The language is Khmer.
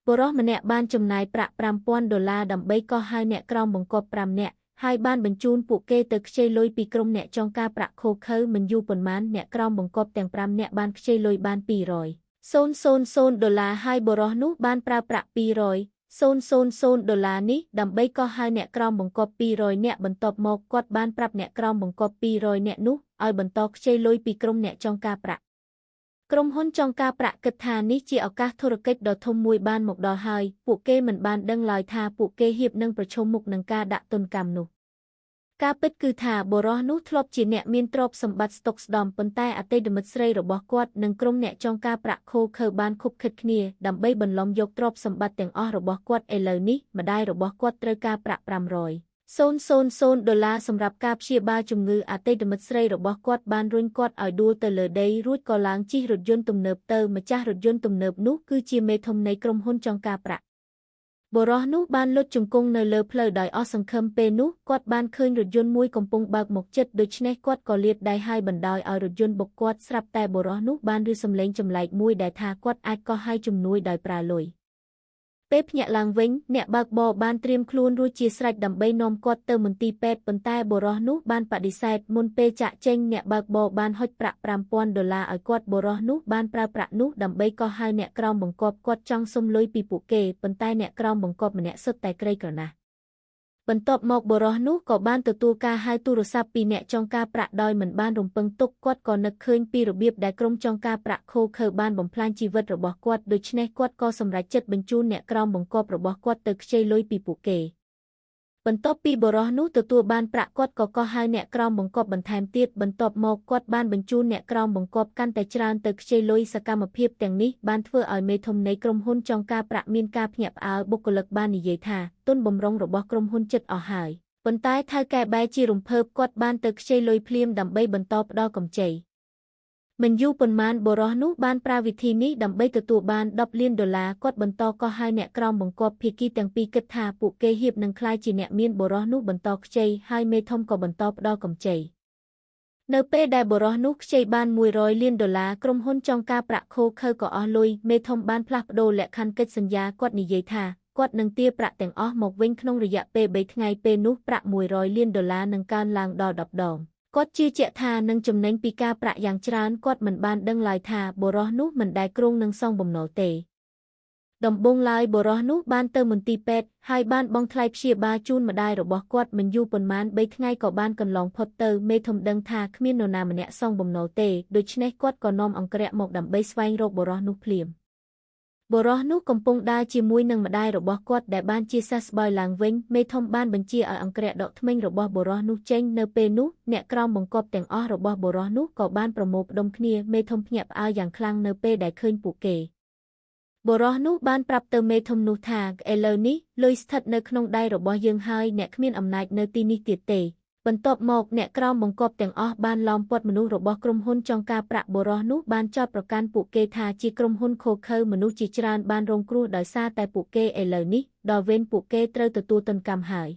បុរសម្នាក់បានចំណាយប្រាក់$5,000ដើម្បីកោះហៅអ្នកក្រោមបង្គាប់5នាក់ហើយបានបញ្ជូនពួកគេទៅខ្ចីលុយពីក្រុមអ្នកចងការប្រាក់ឃោឃៅមិនយូរប៉ុន្មានអ្នកក្រោមបង្គាប់ទាំង5នាក់បានខ្ចីលុយបាន$200,000ហើយបុរសនោះបានប្រើប្រាក់$200,000នេះដើម្បីកោះហៅអ្នកក្រោមបង្គាប់200នាក់បន្ទាប់មកគាត់បានប្រាប់អ្នកក្រោមបង្គាប់200នាក់នោះឲ្យបន្តខ្ចីលុយពីក្រុមអ្នកចងការប្រាក់ក្រុមហ៊ុនចងការប្រាក់គិតថានេះជាឱកាសធុរកិច្ចដ៏ធំមួយបានមកដល់ហើយពួកគេមិនបានដឹងឡើយថាពួកគេហៀបនឹងប្រឈមមុខនឹងការដាក់ទណ្ឌកម្មនោះការពិតគឺថាបុរសនោះធ្លាប់ជាអ្នកមានទ្រព្យសម្បត្តិស្តុកស្តម្ភប៉ុន្តែអតីតមិត្តស្រីរបស់គាត់និងក្រុមអ្នកចងការប្រាក់ឃោឃៅបានខុបខិតគ្នាដើម្បីបន្លំយកទ្រព្យសម្បត្តិទាំងអស់របស់គាត់ឥឡូវនេះម្ដាយរបស់គាត់ត្រូវការប្រាក់$500,000សម្រាប់ការព្យាបាលជំងឺអតីតមិត្តស្រីរបស់គាត់បានរុញគាត់ឲ្យដួលទៅលើដីរួចក៏ឡើងជិះរថយន្តទំនើបទៅម្ចាស់រថយន្តទំនើបនោះគឺជាមេធំនៃក្រុមហ៊ុនចងការប្រាក់បុរសនោះបានលុតជង្គង់នៅលើផ្លូវដោយអស់សង្ឃឹមពេលនោះគាត់បានឃើញរថយន្តមួយកំពុងបើកមកជិតដូច្នេះគាត់ក៏លាតដៃហើយបណ្ដោយឲ្យរថយន្តបុកគាត់ស្រាប់តែបុរសនោះបានឮសំឡេងចម្លែកមួយដែលថាគាត់អាចកោះហៅជំនួយដោយប្រើលុយពេលភ្ញាក់ឡើងវិញអ្នកបើកបរបានត្រៀមខ្លួនរួចជាស្រេចដើម្បីនាំគាត់ទៅមន្ទីរពេទ្យប៉ុន្តែបុរសនោះបានបដិសេធមុនពេលចាកចេញអ្នកបើកបរបានហុចប្រាក់$5,000ឲ្យគាត់បុរសនោះបានប្រើប្រាក់នោះដើម្បីកោះហៅអ្នកក្រោមបង្គាប់គាត់ចង់សុំលុយពីពួកគេប៉ុន្តែអ្នកក្រោមបង្គាប់ម្នាក់សុទ្ធតែក្រីក្រណាស់បន្ទាប់មកបុរសនោះក៏បានទទួលការហៅទូរស័ព្ទពីអ្នកចងការប្រាក់ដោយមិនបានរំពឹងទុកគាត់ក៏នឹកឃើញពីរបៀបដែលក្រុមចងការប្រាក់ឃោឃៅបានបំផ្លាញជីវិតរបស់គាត់ដូច្នេះគាត់ក៏សម្រេចចិត្តបញ្ជូនអ្នកក្រោមបង្គាប់របស់គាត់ទៅខ្ចីលុយពីពួកគេបន្ទាប់ពីបុរសនោះទទួលបានប្រាក់គាត់ក៏កោះហៅអ្នកក្រោមបង្គាប់បន្ថែមទៀតបន្ទាប់មកគាត់បានបញ្ជូនអ្នកក្រោមបង្គាប់កាន់តែច្រើនទៅខ្ចីលុយសកម្មភាពទាំងនេះបានធ្វើឲ្យមេធំនៃក្រុមហ៊ុនចងការប្រាក់មានការភ្ញាក់ផ្អើលបុគ្គលិកបាននិយាយថាទុនបម្រុងរបស់ក្រុមហ៊ុនជិតអស់ហើយប៉ុន្តែថៅកែបែរជារំភើបគាត់បានទៅខ្ចីលុយភ្លាមដើម្បីបន្តផ្ដល់កម្ចីមិនយូរប៉ុន្មានបុរសនោះបានប្រើវិធីនេះដើម្បីទទួលបាន$10,000,000គាត់បន្តកោះហៅអ្នកក្រោមបង្គាប់ភាគីទាំងពីរគិតថាពួកគេហៀបនឹងក្លាយជាអ្នកមានបុរសនោះបន្តខ្ចីហើយមេធំក៏បន្តផ្ដល់កម្ចីនៅពេលដែលបុរសនោះខ្ចីបាន$100,000,000ក្រុមហ៊ុនចងការប្រាក់ឃោឃៅក៏អស់លុយមេធំបានផ្លាស់ប្ដូរលក្ខខណ្ឌកិច្ចសន្យាគាត់និយាយថាគាត់នឹងទារប្រាក់ទាំងអស់មកវិញក្នុងរយៈពេល3ថ្ងៃពេលនោះប្រាក់$100,000,000នឹងកើនឡើងដល់10ដងគាត់ជឿជាក់ថានឹងចំណេញពីការប្រាក់យ៉ាងច្រើនគាត់មិនបានដឹងឡើយថាបុរសនោះមិនដែលគ្រោងនឹងសងបំណុលទេដំបូងឡើយបុរសនោះបានទៅមន្ទីរពេទ្យហើយបានបង់ថ្លៃព្យាបាលជូនម្ដាយរបស់គាត់មិនយូរប៉ុន្មាន3ថ្ងៃក៏បានកន្លងផុតទៅមេធំដឹងថាគ្មាននរណាម្នាក់សងបំណុលទេដូច្នេះគាត់ក៏នាំអង្គរៈមកដើម្បីស្វែងរកបុរសនោះភ្លាមបុរសនោះកំពុងដើរជាមួយនឹងម្ដាយរបស់គាត់ដែលបានជាសះស្បើយឡើងវិញមេធំបានបញ្ជាឲ្យអង្គរៈដកធ្មេញរបស់បុរសនោះចេញនៅពេលនោះអ្នកក្រោមបង្គាប់ទាំងអស់របស់បុរសនោះក៏បានប្រមូលផ្ដុំគ្នាមេធំភ្ញាក់ផ្អើលយ៉ាងខ្លាំងនៅពេលដែលឃើញពួកគេបុរសនោះបានប្រាប់ទៅមេធំនោះថាឥឡូវនេះលុយស្ថិតនៅក្នុងដៃរបស់យើងហើយអ្នកគ្មានអំណាចនៅទីនេះទៀតទេបន្ទាប់មកអ្នកក្រោមបង្គាប់ទាំងអស់បានឡោមព័ទ្ធមនុស្សរបស់ក្រុមហ៊ុនចងការប្រាក់បុរសនោះបានចោទប្រកាន់ពួកគេថាជាក្រុមហ៊ុនឃោឃៅមនុស្សជាច្រើនបានរងគ្រោះដោយសារតែពួកគេឥឡូវនេះដល់វេនពួកគេត្រូវទទួលទណ្ឌកម្មហើយ